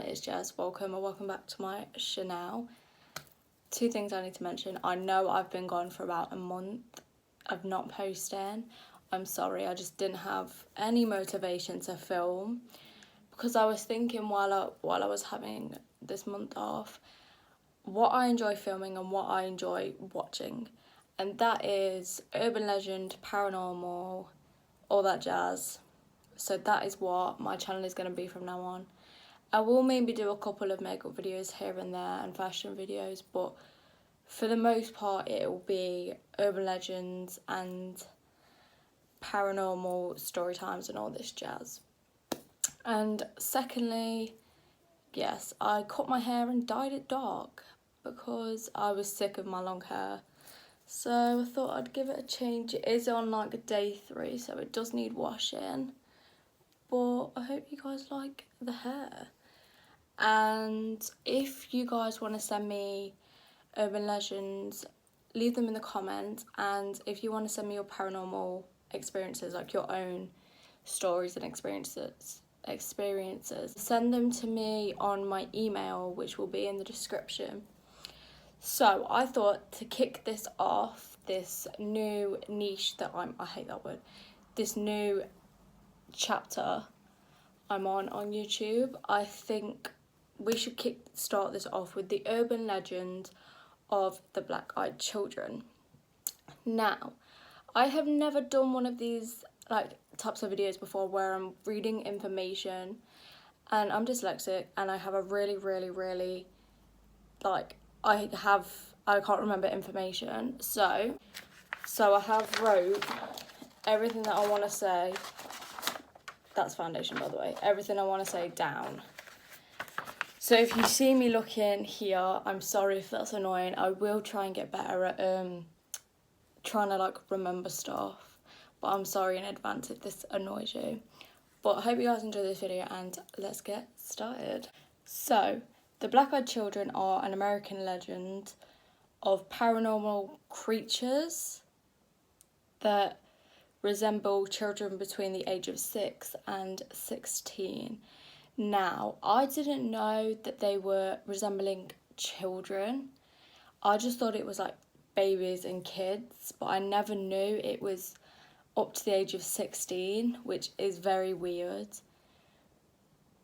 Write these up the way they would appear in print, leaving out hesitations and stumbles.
everyone, it's Jess. Welcome or welcome back to my channel. Two things I need to mention. I know I've been gone for about a month of not posting. I'm sorry, I just didn't have any motivation to film because I was thinking while I was having this month off what I enjoy filming and what I enjoy watching, and that is urban legend, paranormal, all that jazz. So that is what my channel is going to be from now on. I will maybe do a couple of makeup videos here and there and fashion videos, but for the most part it will be urban legends and paranormal story times and all this jazz. And secondly, yes, I cut my hair and dyed it dark because I was sick of my long hair. So I thought I'd give it a change. It is on like day 3, so it does need washing. But I hope you guys like the hair. And if you guys want to send me urban legends, leave them in the comments. And if you want to send me your paranormal experiences, like your own stories and experiences, send them to me on my email, which will be in the description. So I thought to kick this off, this new niche that I hate that word, this new chapter I'm on YouTube, I think we should start this off with the urban legend of the Black-Eyed Children. Now, I have never done one of these like types of videos before where I'm reading information, and I'm dyslexic and I have a really like I can't remember information, so I have wrote everything that I want to say. That's foundation, by the way. Everything I want to say down. So if you see me looking here, I'm sorry if that's annoying. I will try and get better at trying to like remember stuff, but I'm sorry in advance if this annoys you. But I hope you guys enjoy this video and let's get started. So the Black-Eyed Children are an American legend of paranormal creatures that resemble children between the age of 6 and 16. Now, I didn't know that they were resembling children. I just thought it was like babies and kids, but I never knew it was up to the age of 16, which is very weird.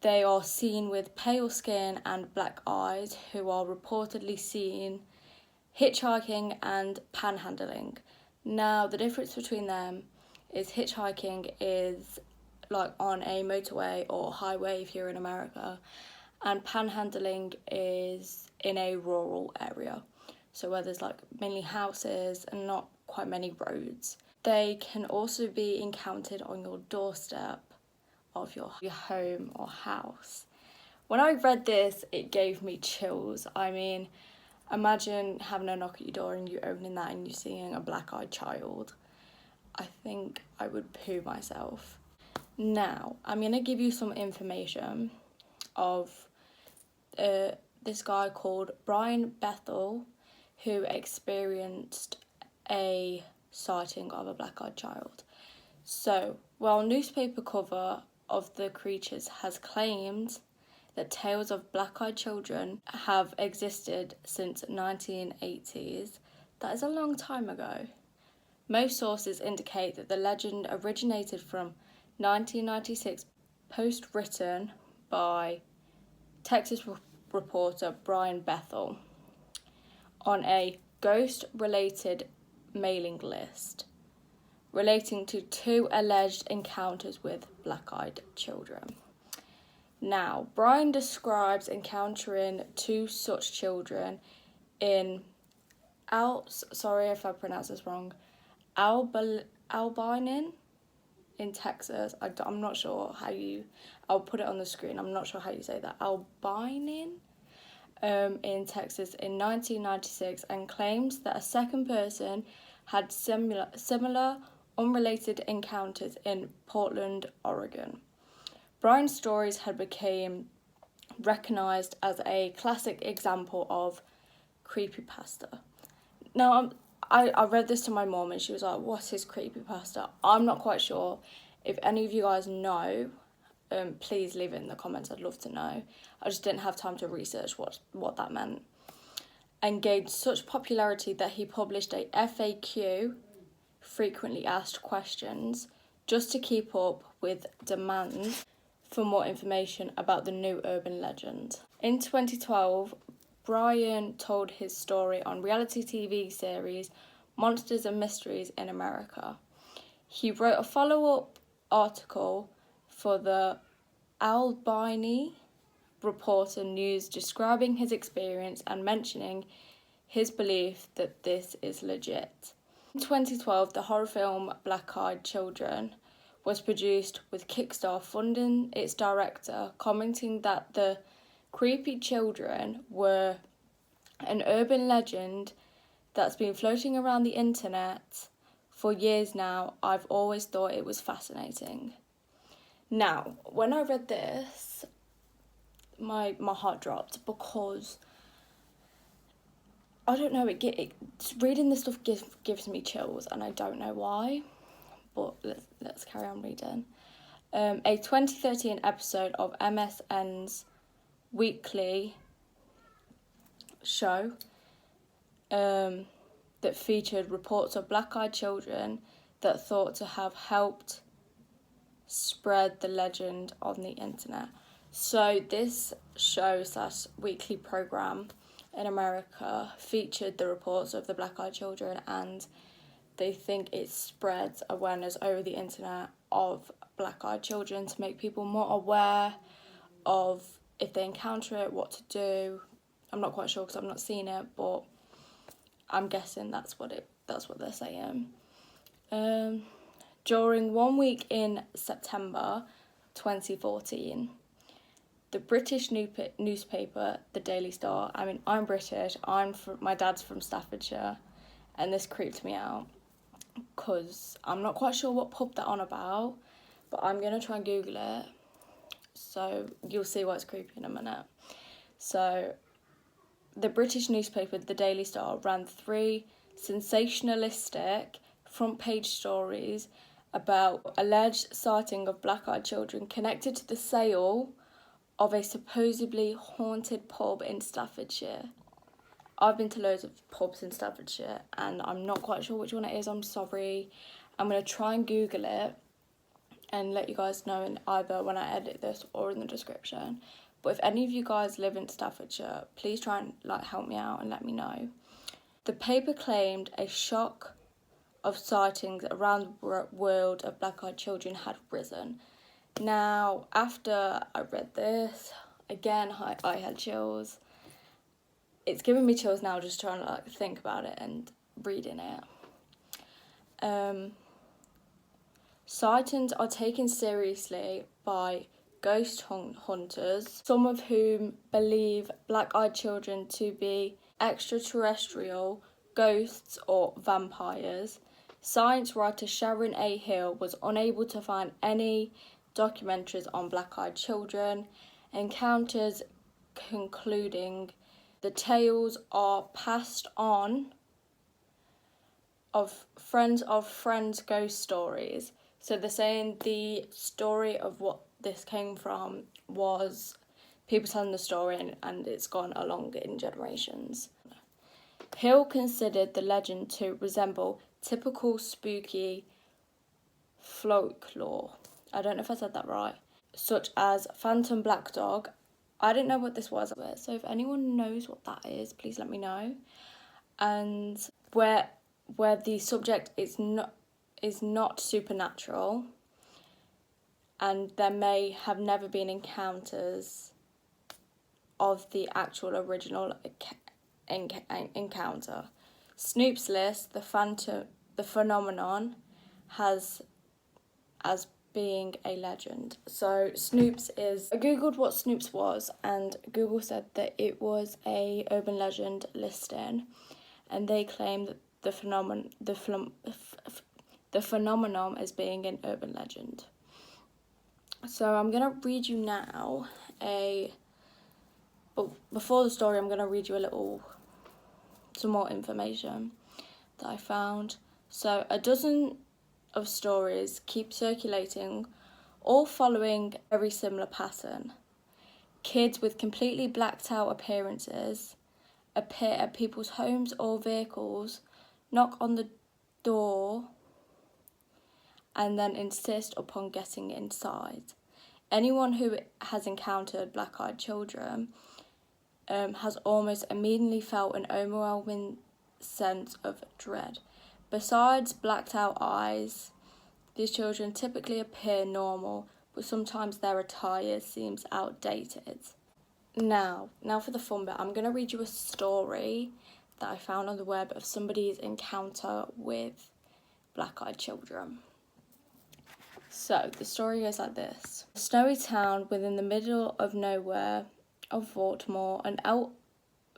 They are seen with pale skin and black eyes, who are reportedly seen hitchhiking and panhandling. Now, the difference between them is hitchhiking is like on a motorway or highway if you're in America, and panhandling is in a rural area, so where there's like mainly houses and not quite many roads. They can also be encountered on your doorstep of your home or house. When I read this, it gave me chills. I mean, imagine having a knock at your door and you opening that and you seeing a black-eyed child. I think I would poo myself. Now, I'm going to give you some information of this guy called Brian Bethel, who experienced a sighting of a black-eyed child. So, while newspaper cover of the creatures has claimed that tales of black-eyed children have existed since 1980s, that is a long time ago. Most sources indicate that the legend originated from 1996 post written by Texas reporter Brian Bethel on a ghost-related mailing list relating to 2 alleged encounters with black-eyed children. Now, Brian describes encountering 2 such children in sorry if I pronounce this wrong, Albinin in Texas. I'm not sure how I'll put it on the screen. I'm not sure how you say that. Albinin in Texas in 1996, and claims that a second person had similar unrelated encounters in Portland, Oregon. Brian's stories had become recognised as a classic example of creepypasta. Now, I read this to my mom and she was like, what is creepypasta? I'm not quite sure. If any of you guys know, please leave it in the comments. I'd love to know. I just didn't have time to research what that meant. And gained such popularity that he published a FAQ, frequently asked questions, just to keep up with demand for more information about the new urban legend. In 2012, Brian told his story on reality TV series Monsters and Mysteries in America. He wrote a follow-up article for the Albany Reporter News describing his experience and mentioning his belief that this is legit. In 2012, the horror film Black-Eyed Children was produced with Kickstarter funding. Its director commenting that the creepy children were an urban legend that's been floating around the internet for years now. I've always thought it was fascinating. Now, when I read this, my heart dropped, because I don't know, reading this stuff gives me chills, and I don't know why, but let's carry on reading. A 2013 episode of MSN's weekly show that featured reports of black-eyed children that thought to have helped spread the legend on the internet. So this show / weekly program in America featured the reports of the black-eyed children, and they think it spreads awareness over the internet of black-eyed children to make people more aware of, if they encounter it, what to do. I'm not quite sure because I've not seen it, but I'm guessing that's what they're saying. During 1 week in September 2014, the British newspaper, the Daily Star. I mean, I'm British. My dad's from Staffordshire, and this creeped me out because I'm not quite sure what pub they're on about, but I'm gonna try and Google it. So you'll see why it's creepy in a minute. So the British newspaper, the Daily Star, ran 3 sensationalistic front-page stories about alleged sighting of black-eyed children connected to the sale of a supposedly haunted pub in Staffordshire. I've been to loads of pubs in Staffordshire, and I'm not quite sure which one it is. I'm sorry. I'm going to try and Google it and let you guys know in either when I edit this or in the description. But if any of you guys live in Staffordshire, please try and help me out and let me know. The paper claimed a shock of sightings around the world of black-eyed children had risen. Now, after I read this, again, I had chills. It's giving me chills now just trying to think about it and reading it. Sightings are taken seriously by ghost hunters, some of whom believe black-eyed children to be extraterrestrial, ghosts or vampires. Science writer Sharon A. Hill was unable to find any documentaries on black-eyed children encounters, concluding the tales are passed on of friends ghost stories. So they're saying the story of what this came from was people telling the story, and it's gone along in generations. Hill considered the legend to resemble typical spooky folklore. I don't know if I said that right. Such as Phantom Black Dog. I didn't know what this was, so if anyone knows what that is, please let me know. And where the subject is not supernatural, and there may have never been encounters of the actual original encounter. Snoop's list the phenomenon as being a legend. So Snoops I googled what Snoops was, and Google said that it was a urban legend listing, and they claim that the phenomenon as being an urban legend. So I'm gonna read you now but before the story, I'm gonna read you some more information that I found. So a dozen of stories keep circulating all following a very similar pattern. Kids with completely blacked out appearances appear at people's homes or vehicles, knock on the door, and then insist upon getting inside. Anyone who has encountered black-eyed children has almost immediately felt an overwhelming sense of dread. Besides blacked out eyes, these children typically appear normal, but sometimes their attire seems outdated. Now for the fun bit. I'm going to read you a story that I found on the web of somebody's encounter with black-eyed children. So, the story goes like this. A snowy town within the middle of nowhere of Vortmore,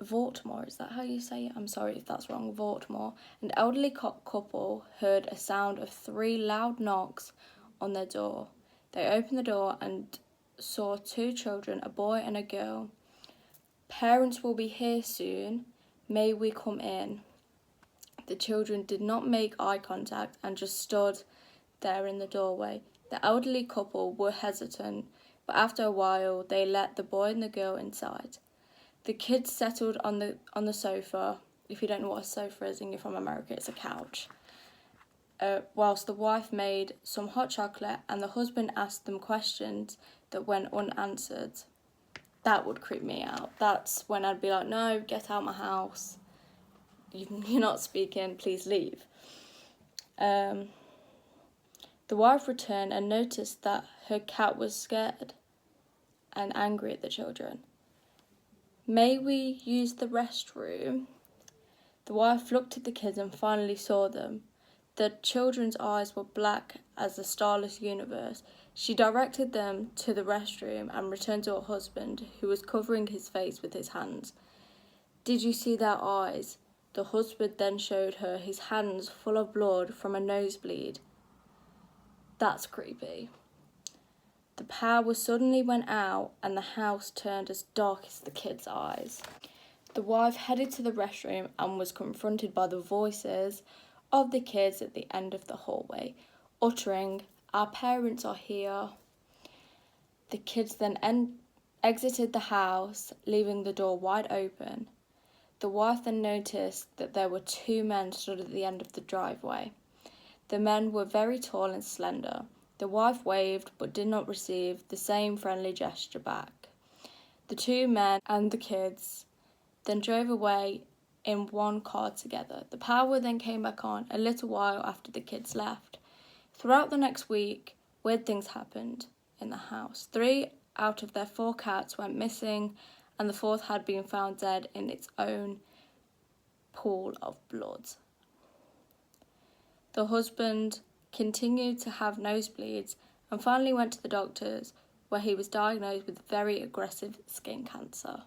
Vortmore, is that how you say it? I'm sorry if that's wrong. Vortmore. An elderly couple heard a sound of 3 loud knocks on their door. They opened the door and saw 2 children, a boy and a girl. "Parents will be here soon. May we come in?" The children did not make eye contact and just stood there in the doorway. The elderly couple were hesitant, but after a while they let the boy and the girl inside. The kids settled on the sofa. If you don't know what a sofa is and you're from America, it's a couch. Whilst the wife made some hot chocolate and the husband asked them questions that went unanswered. That would creep me out. That's when I'd be like, no, get out my house. You're not speaking, please leave. The wife returned and noticed that her cat was scared and angry at the children. "May we use the restroom?" The wife looked at the kids and finally saw them. The children's eyes were black as the starless universe. She directed them to the restroom and returned to her husband, who was covering his face with his hands. "Did you see their eyes?" The husband then showed her his hands full of blood from a nosebleed. That's creepy. The power suddenly went out and the house turned as dark as the kids' eyes. The wife headed to the restroom and was confronted by the voices of the kids at the end of the hallway, uttering, "Our parents are here." The kids then exited the house, leaving the door wide open. The wife then noticed that there were 2 men stood at the end of the driveway. The men were very tall and slender. The wife waved but did not receive the same friendly gesture back. The 2 men and the kids then drove away in one car together. The power then came back on a little while after the kids left. Throughout the next week, weird things happened in the house. 3 out of their 4 cats went missing, and the 4th had been found dead in its own pool of blood. The husband continued to have nosebleeds and finally went to the doctors, where he was diagnosed with very aggressive skin cancer.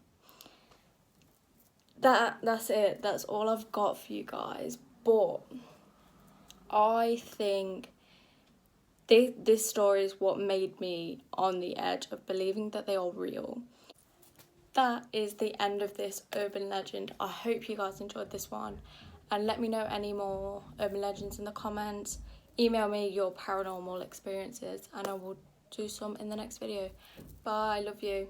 That's it. That's all I've got for you guys. But I think this story is what made me on the edge of believing that they are real. That is the end of this urban legend. I hope you guys enjoyed this one, and let me know any more urban legends in the comments. Email me your paranormal experiences and I will do some in the next video. Bye, love you.